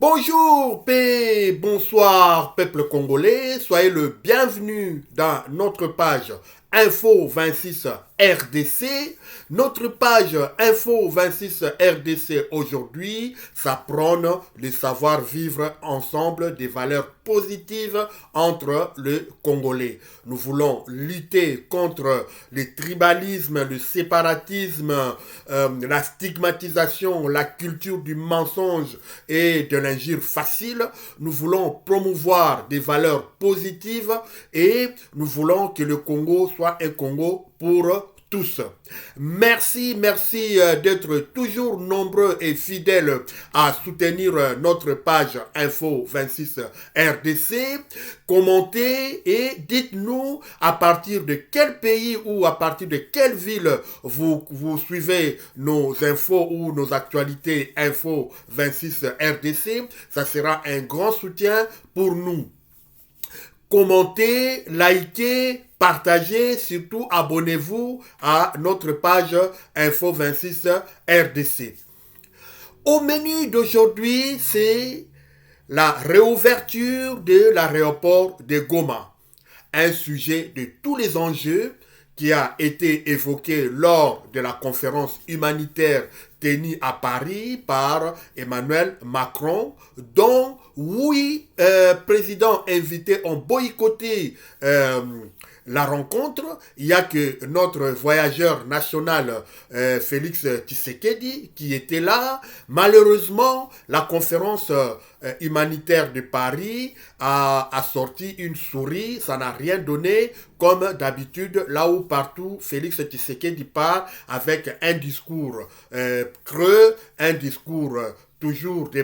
Bonjour, paix, bonsoir, peuple congolais. Soyez le bienvenu dans notre page Info 26 RDC. Notre page Info 26 RDC aujourd'hui, ça prône le savoir-vivre ensemble des valeurs positives entre les Congolais. Nous voulons lutter contre le tribalisme, le séparatisme, la stigmatisation, la culture du mensonge et de l'injure facile. Nous voulons promouvoir des valeurs positives et nous voulons que le Congo soit un Congo pour tous. Merci d'être toujours nombreux et fidèles à soutenir notre page Info 26 RDC. Commentez et dites-nous à partir de quel pays ou à partir de quelle ville vous suivez nos infos ou nos actualités Info 26 RDC. Ça sera un grand soutien pour nous. Commentez, likez, partagez, surtout abonnez-vous à notre page Info 26 RDC. Au menu d'aujourd'hui, c'est la réouverture de l'aéroport de Goma. Un sujet de tous les enjeux qui a été évoqué lors de la conférence humanitaire tenue à Paris par Emmanuel Macron, dont 8 présidents invités ont boycotté la rencontre. Il n'y a que notre voyageur national Félix Tshisekedi qui était là. Malheureusement, la conférence humanitaire de Paris a sorti une souris. Ça n'a rien donné comme d'habitude, là où partout Félix Tshisekedi part avec un discours creux, un discours toujours des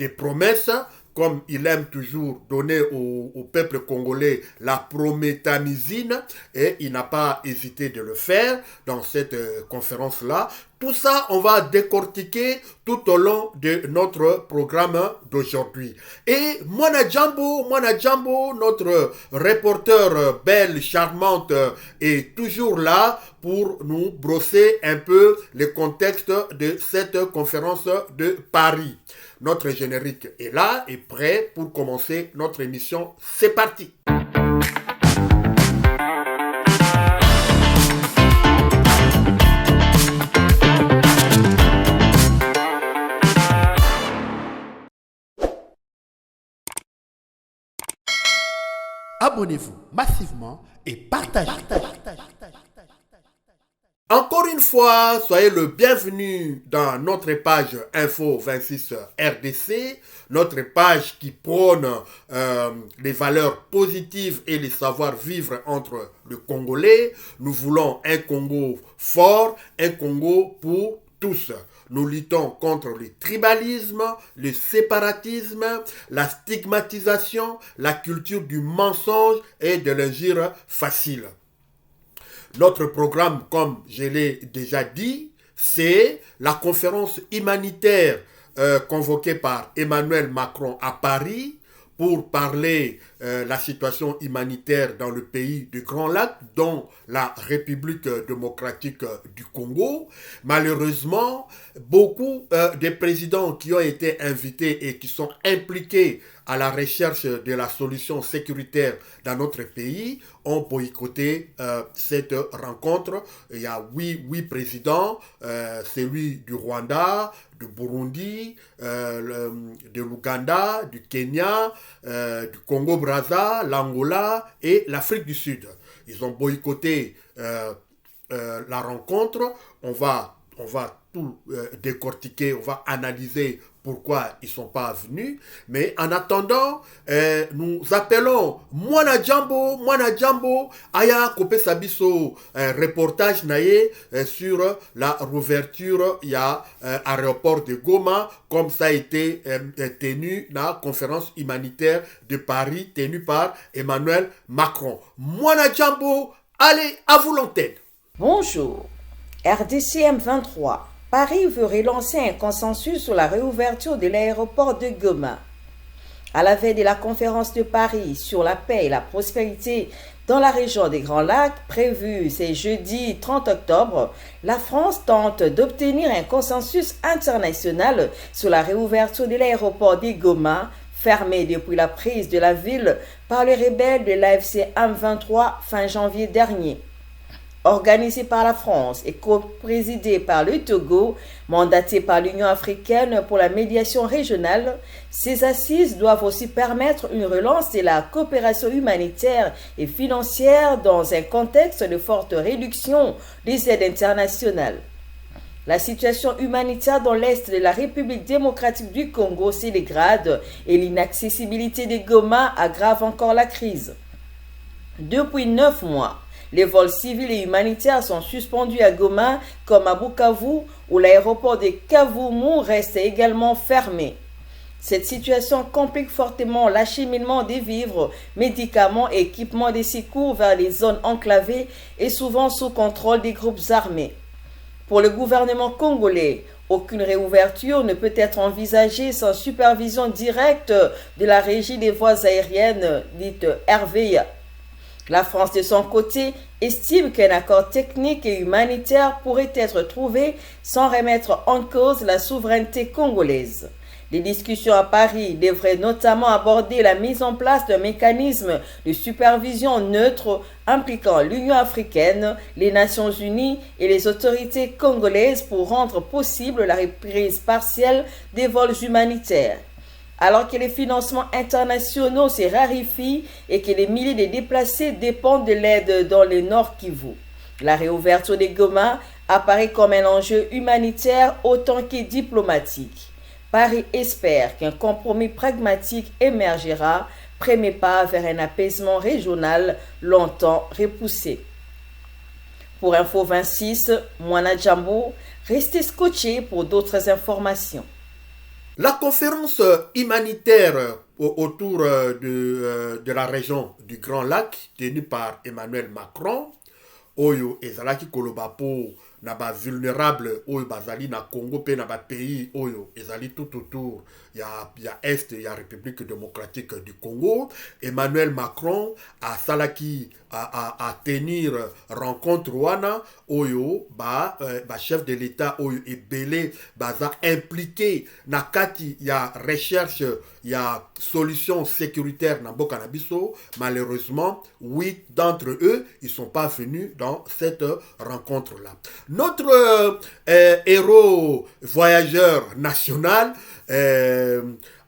promesses, comme il aime toujours donner au peuple congolais la prométhamysine, et il n'a pas hésité de le faire dans cette conférence-là. Tout ça, on va décortiquer tout au long de notre programme d'aujourd'hui. Et Mwana Djambo, notre reporter belle, charmante, est toujours là pour nous brosser un peu le contexte de cette conférence de Paris. Notre générique est là et prêt pour commencer notre émission. C'est parti! Abonnez-vous massivement et partagez. Encore une fois, soyez le bienvenu dans notre page Info 26 RDC, notre page qui prône les valeurs positives et les savoir-vivre entre le Congolais. Nous voulons un Congo fort, un Congo pour tous. Nous luttons contre le tribalisme, le séparatisme, la stigmatisation, la culture du mensonge et de l'injure facile. Notre programme, comme je l'ai déjà dit, c'est la conférence humanitaire convoquée par Emmanuel Macron à Paris pour parler de la situation humanitaire dans le pays du Grand Lac, dont la République démocratique du Congo. Malheureusement, beaucoup de présidents qui ont été invités et qui sont impliqués à la recherche de la solution sécuritaire dans notre pays ont boycotté cette rencontre. Il y a 8 présidents, celui du Rwanda, du Burundi, de l'Ouganda, du Kenya, du Congo-Brazza, l'Angola et l'Afrique du Sud. Ils ont boycotté la rencontre. On va tout décortiquer, on va analyser pourquoi ils ne sont pas venus. Mais en attendant, nous appelons Mwana Djambo, Aya Kope Sabiso, reportage naïe sur la rouverture, il y a aéroport de Goma, comme ça a été tenu dans la conférence humanitaire de Paris, tenue par Emmanuel Macron. Mwana Djambo, allez, à vous l'antenne. Bonjour, RDCM 23. Paris veut relancer un consensus sur la réouverture de l'aéroport de Goma. À la veille de la conférence de Paris sur la paix et la prospérité dans la région des Grands Lacs, prévue ce jeudi 30 octobre, la France tente d'obtenir un consensus international sur la réouverture de l'aéroport de Goma, fermé depuis la prise de la ville par les rebelles de l'AFC M23 fin janvier dernier. Organisé par la France et co-présidé par le Togo, mandaté par l'Union africaine pour la médiation régionale, ces assises doivent aussi permettre une relance de la coopération humanitaire et financière dans un contexte de forte réduction des aides internationales. La situation humanitaire dans l'est de la République démocratique du Congo se dégrade et l'inaccessibilité de Goma aggrave encore la crise. Depuis 9 mois, les vols civils et humanitaires sont suspendus à Goma comme à Bukavu, où l'aéroport de Kavumu reste également fermé. Cette situation complique fortement l'acheminement des vivres, médicaments et équipements de secours vers les zones enclavées et souvent sous contrôle des groupes armés. Pour le gouvernement congolais, aucune réouverture ne peut être envisagée sans supervision directe de la régie des voies aériennes, dite RVA. La France, de son côté, estime qu'un accord technique et humanitaire pourrait être trouvé sans remettre en cause la souveraineté congolaise. Les discussions à Paris devraient notamment aborder la mise en place d'un mécanisme de supervision neutre impliquant l'Union africaine, les Nations unies et les autorités congolaises pour rendre possible la reprise partielle des vols humanitaires. Alors que les financements internationaux se raréfient et que les milliers de déplacés dépendent de l'aide dans le Nord Kivu. La réouverture des Goma apparaît comme un enjeu humanitaire autant que diplomatique. Paris espère qu'un compromis pragmatique émergera, premier pas vers un apaisement régional longtemps repoussé. Pour Info 26, Moana Djambo, restez scotchés pour d'autres informations. La conférence humanitaire autour de la région du Grand Lac, tenue par Emmanuel Macron, Oyo ezalaki koloba po na ba vulnérable oyo bazali na Congo pe na ba pays oyo ezali tout autour ya est ya République démocratique du Congo. Emmanuel Macron a salaki a tenir rencontre wana oyo ba chef de l'État oyo ebele baza impliqué na kati ya recherche ya solution sécuritaire na mboka na biso. Malheureusement 8 d'entre eux ils sont pas venus dans cette rencontre là. Notre héros voyageur national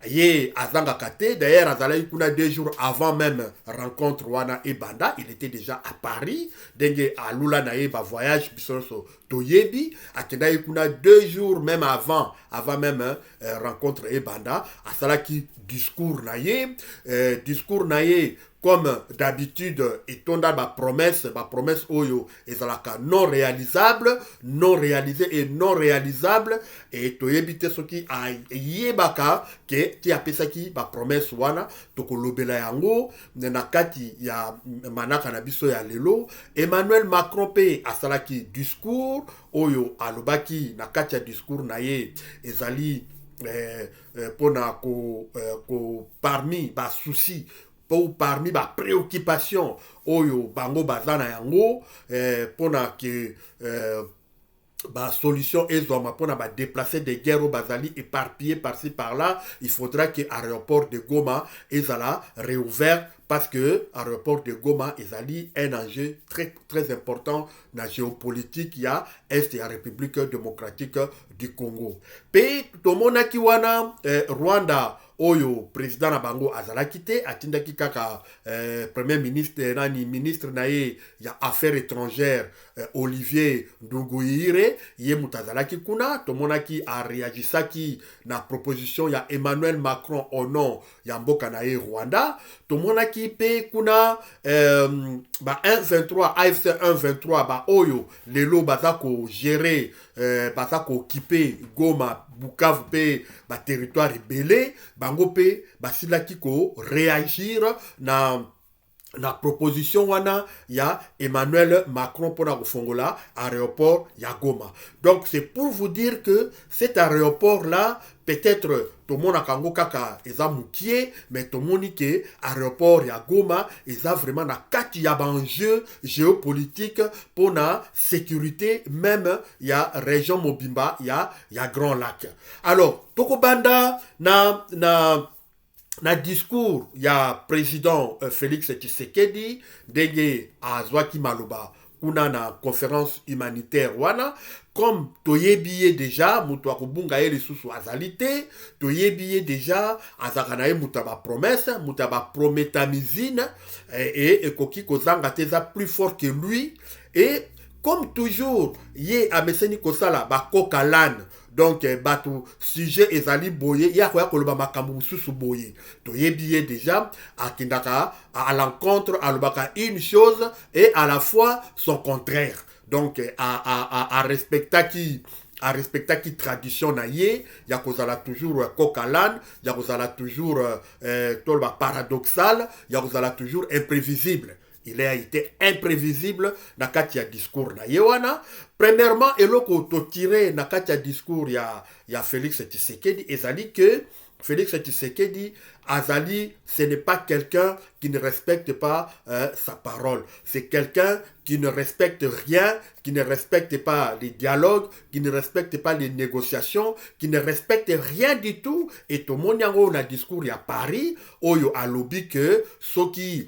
Ye azanga kate, d'ailleurs azalaï kuna 2 jours avant même rencontre wana ebanda, il était déjà à Paris, dengue à Lula nae ba voyage bisoso toyebi, akenda kuna 2 jours même avant même rencontre ebanda, asalaki discours nae comme d'habitude, et tonda ba promesse oyo ezalaka non réalisable, non réalisé et non réalisable, et toyebite soki a yebaka ke ti apesaki ba promesse wana tokolobela yango na kati ya manaka na biso ya lelo. Emmanuel Macron pe asalaki discours oyo alobaki na kati ya discours na ye ezali pona ko parmi ba souci ou parmi ba préoccupation oyo bango bazana yango pona que ba solution ezoma pona ba déplacer des guerres bazali éparpillés par-ci par-là. Il faudra que l'aéroport de Goma ezala réouvert parce que l'aéroport de Goma ezali un enjeu très très important na géopolitique ya est ya République démocratique du Congo. Pe tomonaki wana Rwanda oyo président na bango azalaki te atindaki kaka premier ministre ministre naye ya affaires étrangères Olivier Nduguire ye mutazalaki kuna tomonaki a réagisaki na proposition ya Emmanuel Macron au nom ya mboka naye Rwanda. Tomonaki pe kuna ba 123 AFC 123 ba oyo lelo bazako gérer bazako occuper Goma Bukavu pe ba territoire belé bango pe basilaki ko réagir na na proposition wana ya Emmanuel Macron pour la Fongola aéroport ya Goma. Donc c'est pour vous dire que cet aéroport là peut-être tout le monde a kango kaka eza mukie mais tout le monde que aéroport ya Goma eza vraiment na kati ya enjeu géopolitique pour la sécurité même ya région Mobimba ya Grand Lac. Alors tokobanda na discours, il y a président Félix Tshisekedi, ndenge azwaki maloba kuna na conférence humanitaire wana, comme toyebiye déjà mutu akubunga ye lisusu azalite, toyebiye déjà azakana mutu ba promesse, mutu ba prométhamysine et ekoki kozanga teza plus fort que lui et comme toujours ye ameseni kosala ba kokalane. Donc, batou sujet ezali boye, ya koya koloba makambu mususu boye. Toyebiye déjà, à l'encontre, alobaka une chose et à la fois son contraire. Donc, à respecter qui tradition na ye, ya kozala toujours kokalan, ya kozala toujours tolba paradoxal, ya kozala toujours imprévisible. Il a été imprévisible na kati ya discours na yewana. Premièrement, eloko to tiré na kati ya discours ya Félix Tshisekedi ezali que Félix Tshisekedi azali, ce n'est pas quelqu'un qui ne respecte pas sa parole. C'est quelqu'un qui ne respecte rien, qui ne respecte pas les dialogues, qui ne respecte pas les négociations, qui ne respecte rien du tout. Et tout le monde a un discours à Paris, oyo a lobby que ce qui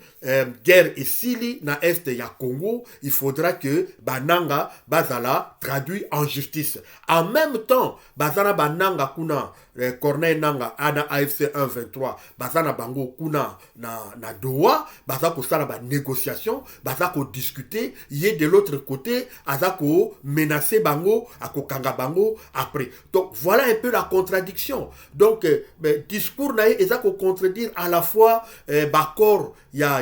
guerre et sili na est ya Congo, il faudra que bananga bazala traduit en justice. En même temps, bazala bananga kuna Corneille Nanga ana AFC 123, bazana bango kuna na Doha, baza ko sala ba négociation, baza ko discuter, yé de l'autre côté, aza ko menacer bango, ako kanga bango après. Donc voilà un peu la contradiction. Donc discours naïe eza ko contredire à la fois bakor ya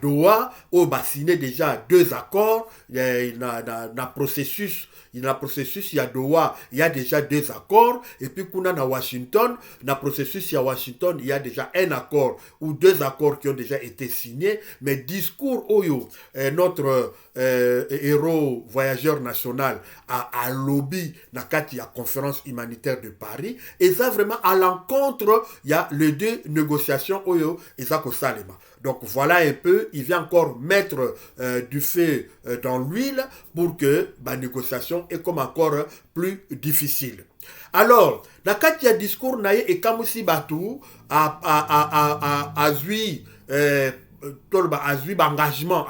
Doha au ba signé déjà 2 accords, na processus. Il y a processus, il y a Doha, il y a déjà 2 accords. Et puis, qu'on a à Washington, dans le processus, il y a Washington, il y a déjà 1 accord ou 2 accords qui ont déjà été signés. Mais discours, Oyo, notre héros voyageur national, à lobby, dans la conférence humanitaire de Paris. Et ça, vraiment, à l'encontre, il y a les 2 négociations, Oyo, et ça, Salema. Donc voilà un peu, il vient encore mettre du feu dans l'huile pour que la négociation est comme encore plus difficile. Alors, dans le discours naïe et comme si Batou a zui engagement,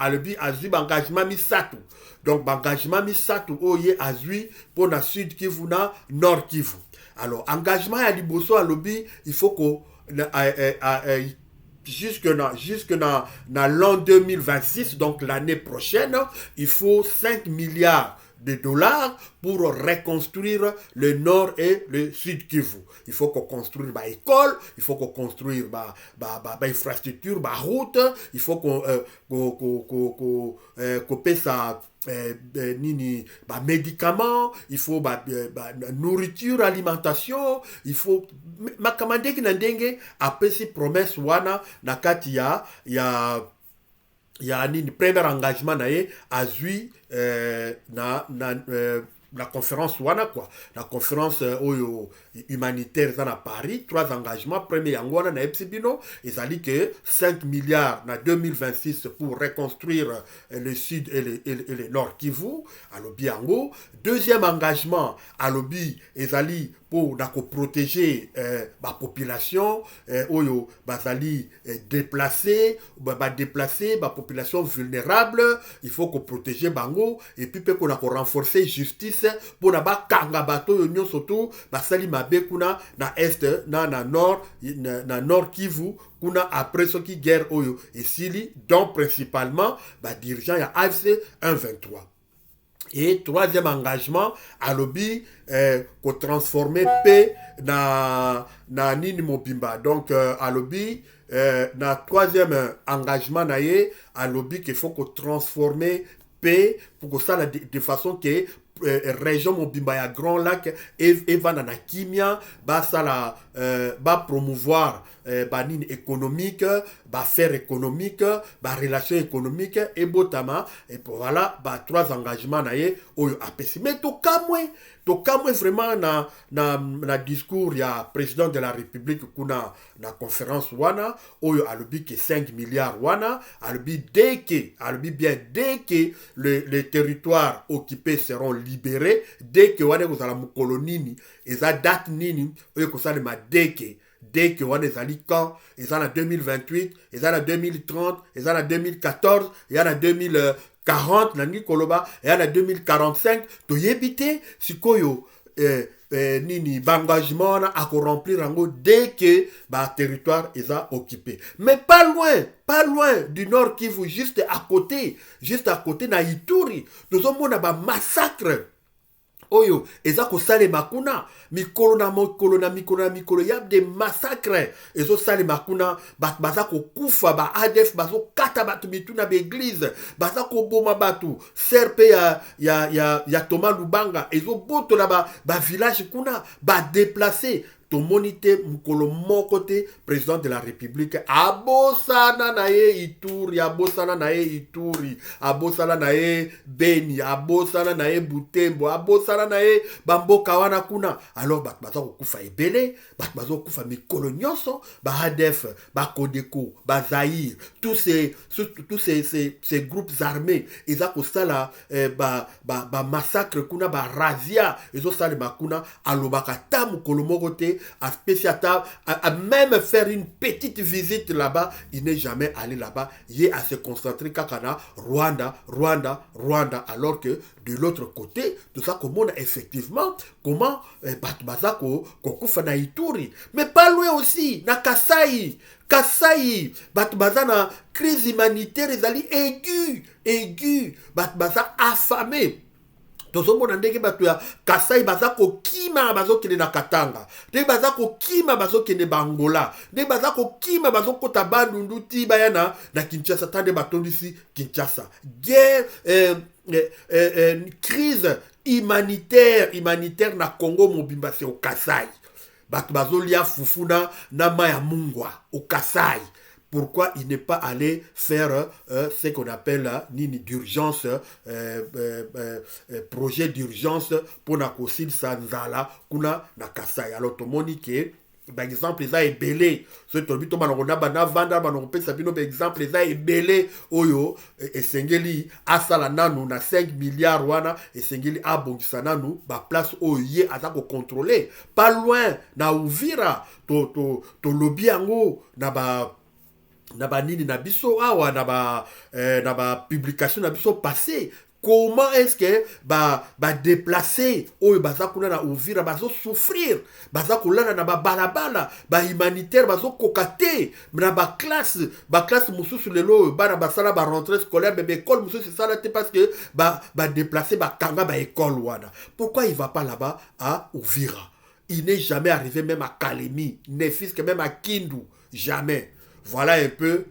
engagement misatu. Donc engagement misatu oye a zui pour la Sud Kivu na Nord Kivu. Alors engagement à liboso à lobby, il faut que jusque dans l'an 2026, donc l'année prochaine, il faut 5 milliards de dollars pour reconstruire le nord et le sud Kivu. Il faut qu'on construise des écoles, il faut qu'on construise des infrastructures, des routes, il faut qu'on paie ça médicaments, il faut nourriture, alimentation, il faut makamande ki ndenge après ces promesses wana nakati ya nini premier engagement nae azui la conférence wana quoi, la conférence humanitaire à Paris, 3 engagements, premier yango na epsibino, ils ont dit que 5 milliards na 2026 pour reconstruire le sud et le nord Kivu, à l'obi yango. Deuxième engagement, à l'obi, ils ont dit pour protéger la population, oyo bazali déplacer la population vulnérable, il faut qu'on protège bango et puis qu'on a renforcer justice pour na ba kanga bato yo surtout basali mabe kuna na est na nord Kivu kuna après ce qui guerre oyo et sili donc principalement dirigeant ya AFC 123. Et troisième engagement, à lobby, qu'on transformer paix na nini mobimba. Donc, à lobby, na troisième engagement, à lobby, qu'il faut qu'on transformer paix pour que ça, de façon que région mobimba ya Grand Lac et va na kimia ba sala ba promouvoir banine économique, ba faire économique, ba relation économique et botama et voilà ba trois engagements na ye oyo apesi. Mais to kamwe vraiment na discours ya président de la République kuna na conférence wana oyo alobi que 5 milliards wana alobi dès que les territoires occupés seront libérés, dès que wana kozala mukolo nini eza date nini oyo kosalema dès que on est allé quand ils en a 2028, ils en a 2030, ils en a 2014, il y en a 2040, nani koloba, il y en a 2045, to yebite sikoyo nini bangagement à remplir en dès que ba territoire est occupé. Mais pas loin du Nord Kivu, juste à côté na Ituri, nous avons un massacre. Oyo, eza ko sale makuna, mikolo ya de massacres, ezo sale makuna, baza ko kufa, ba ADF, bazo kata batu mituna be église, baza ko boma batu, serpe ya Thomas Lubanga, ezo boto la ba village kuna, ba déplacé, to monite mukolo mokote président de la République abosana na ye Ituri, abosana na ye Beni, abosana na ye Butembo, abosana na ye bamboka wana kuna. Alors baza kokufa ebele, baza kokufa mikolo nyonso, ba ADF, ba Kodeko, ba Zaïre, tous ces groupes armés eza kosala ba massacre kuna, ba razzia ezo sala makuna, alobaka ta mukolo mokote à même faire une petite visite là-bas, il n'est jamais allé là-bas, il est à se concentrer kakana Rwanda, alors que de l'autre côté, tout ça comment effectivement comment Batbazako kokufa na Ituri, mais pas loin aussi na Kasai, Batbaza na crise humanitaire ezali aigu, Batbaza affamé. Tozomona ndenge bato ya Kasai baza kokima bazokende na Katanga, ndenge baza kokima bazokende Bangola, ndenge baza kokima bazokota Bandundu ti bayana na Kinshasa, tande batondisi Kinshasa. Guerre crise humanitaire na Congo mobimba c'est au Kasai. Bato bazolia fufuna na maya mungwa au Kasai. Pourquoi il n'est pas allé faire ce qu'on appelle nini d'urgence, projet d'urgence pour na kosil sanzala kuna na Kasai. Alors tout monde que par exemple ils a ebelé ce tobito banona bana vanda banopé sabino par exemple ils a ebelé oyo esengeli asala nanu na 5 milliards wana esengeli abongisa nanu ba place oyo azako contrôler pas loin na Uvira to lobby yango na ba nini na biso awa na ba publication na biso passé. Comment est-ce que ba déplacer oyo baza kuna na Uvira bazo souffrir, baza kolana na ba balabala, ba humanitaire bazo kokate na ba classe mususu lelo bana basala ba rentrée scolaire bébé école mususu c'est ça là parce que ba déplacer ba kanga ba école wana. Pourquoi il va pas là-bas à Uvira? Il n'est jamais arrivé même à Kalemi, ne fils que même à Kindu, jamais. Voilà un peu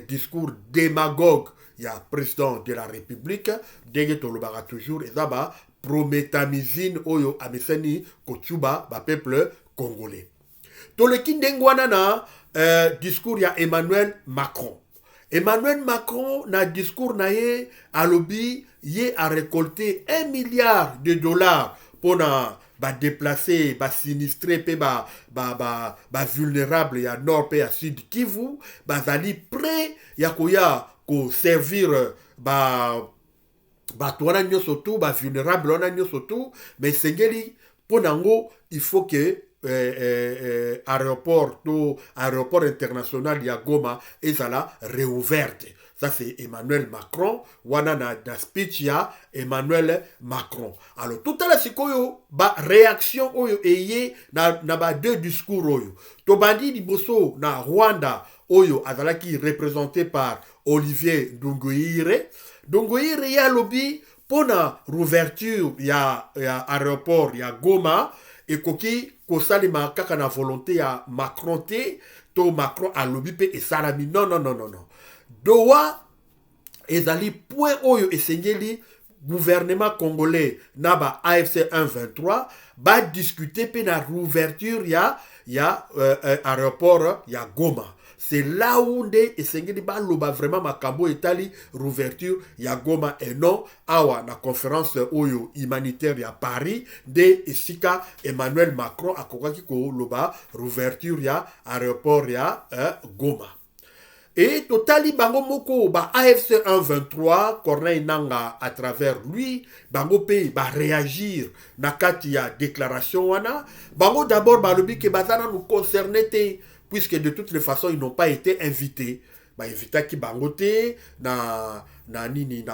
discours démagogue. Il y a président de la République, denge tolobaka toujours, et ça prométhamysine oyo ameseni kochuba ba peuple congolais. Toleki ndengwana na discours ya Emmanuel Macron. Emmanuel Macron na discours na ye alobi ye a récolté $1 milliard pour na ba déplacer, ba sinistré pe ba vulnérable ya nord pe ya sud Kivu, bazali prêt ya koya ko servir ba toana nyoso tout, ba vulnérable wana nyoso tout, mais sengeli ponango il faut que aéroport international ya Goma ezala réouverte. Ça c'est Emmanuel Macron, wana na speech ya Emmanuel Macron. Alors tout à l'heure sikoyo ba réaction oyo eye na ba deux discours oyo. Tobandi liboso na Rwanda oyo azalaki représenté par Olivier Nduhungirehe. Nduhungirehe ya lobby pona rouverture ya aéroport ya Goma ekoki kosalema kaka na volonté ya Macron te, to Macron a lobby pe esalami non. Doa ezali point oyo esengeli gouvernement congolais na ba AFC 123 ba discuter pe na réouverture ya aéroport ya Goma. C'est là où nde esengeli ba loba vraiment makambo etali réouverture ya Goma et non awa na conférence oyo humanitaire ya Paris de esika Emmanuel Macron akokaki ko loba réouverture ya aéroport ya Goma. Et totali bango moko ba AFC 123 Corneille Nanga à travers lui bango pe ba réagir na kati ya déclaration wana bango d'abord ba lobi ke bazana nous concerner te puisque de toutes les façons ils n'ont pas été invités ba invita ki bango te na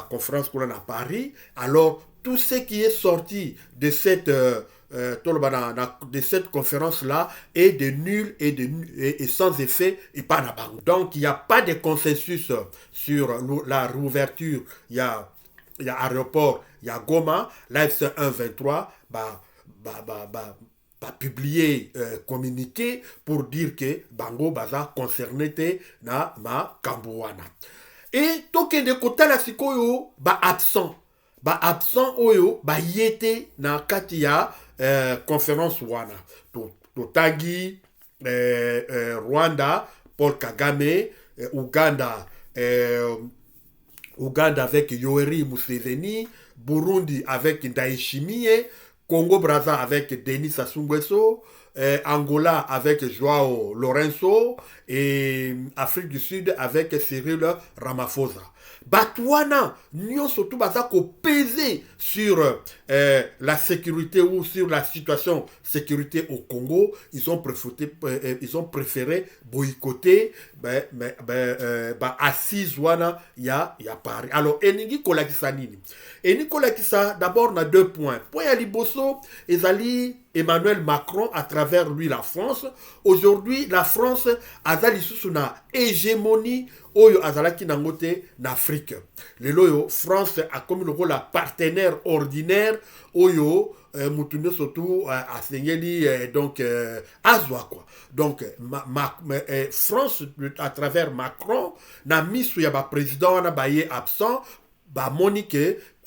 conférence qu'on a à Paris. Alors tout ce qui est sorti de cette conférence là est de nul et sans effet et pas na bango. Donc il n'y a pas de consensus sur la réouverture. Il y a aéroport, il y a Goma, l'AFC 123 publié communiqué pour dire que bango baza concerné te na ma kambuana. Et toke de kota la sikoyo absent oyo yete na kati ya conférence wana totagi Rwanda Paul Kagame, Uganda avec Yoweri Museveni, Burundi avec Ndayishimiye, Congo-Brazza avec Denis Sassou Nguesso, Angola avec Joao Lourenço et Afrique du Sud avec Cyril Ramaphosa. Batouana, nous surtout peser sur la sécurité ou sur la situation sécurité au Congo. Ils ont préféré boycotter assise wana ya Paris. Alors Eningi kolakisa nini? Eningi kolakisa d'abord na 2 points. Point ya liboso ezali Emmanuel Macron à travers lui la France. Aujourd'hui la France azali sous na hégémonie oyo azalaki nangote na Afrique. Lelo yo France a comme le rôle partenaire ordinaire oyo mutuno surtout asengeli donc azwa quoi. Donc France à travers Macron na misu ya ba président na baye absent ba monique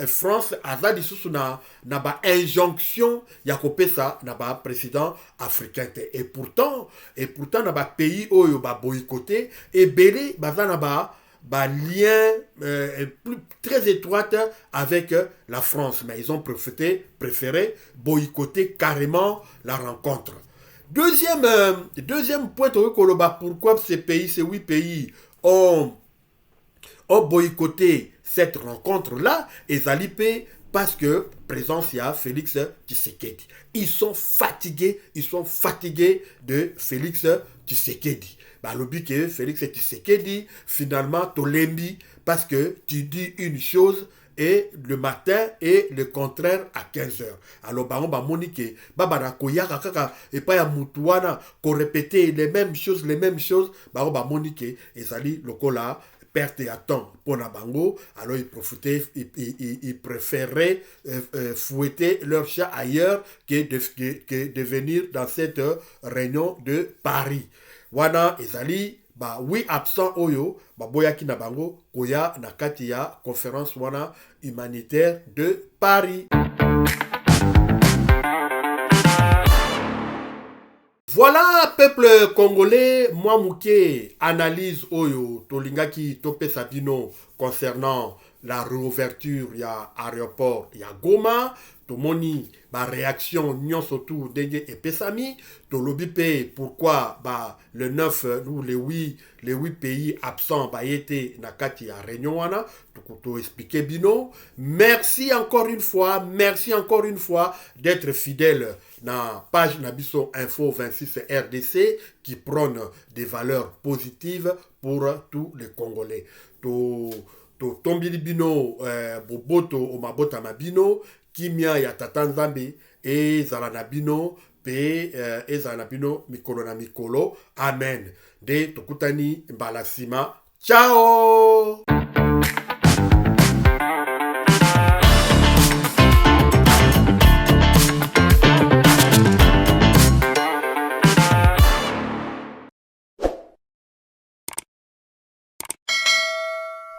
France azali sous na ba injonction ya kopesa na ba président africain te. Et pourtant na ba pays oyo ba boycotté et belé baza na ba lien très étroite avec la France, mais ils ont préféré boycotter carrément la rencontre. Deuxième point, pourquoi ces 8 pays ont boycotté cette rencontre-là, et Zalipé, parce que présence il y a Félix Tshisekedi. Ils sont fatigués de Félix Tshisekedi. Le but que Félix Tshisekedi, finalement, tolembi, parce que tu dis une chose et le matin et le contraire à 15h. Alors, monique, et pas ya mutuana, qu'on répétait les mêmes choses, monique, et sali, lokola, perte à temps pour na bango, alors ils préféraient fouetter leur chat ailleurs que de venir dans cette réunion de Paris. Wana ezali oui absent oyo boyaki na bango koya na kati ya conférence wana humanitaire de Paris. Voilà, peuple congolais, moi mouké, analyse oyo, tolingaki tope sabino concernant la réouverture ya aéroport ya Goma, tomoni ba réaction nyon surtout dengue et pesami, tolobi pe pourquoi le 9 ou les 8 pays absents été na kati ya réunion wana, to expliquer bino. Merci encore une fois d'être fidèle na page Nabiso Info 26 RDC qui prône des valeurs positives pour tous les Congolais. Tombili bino boboto o mabota mabino kimia ya tatanzambe e zalana bino pe e zalana bino mikolo na mikolo. Amen. De tokutani mbalasima. Ciao.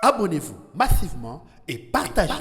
Abonnez-vous massivement et partagez.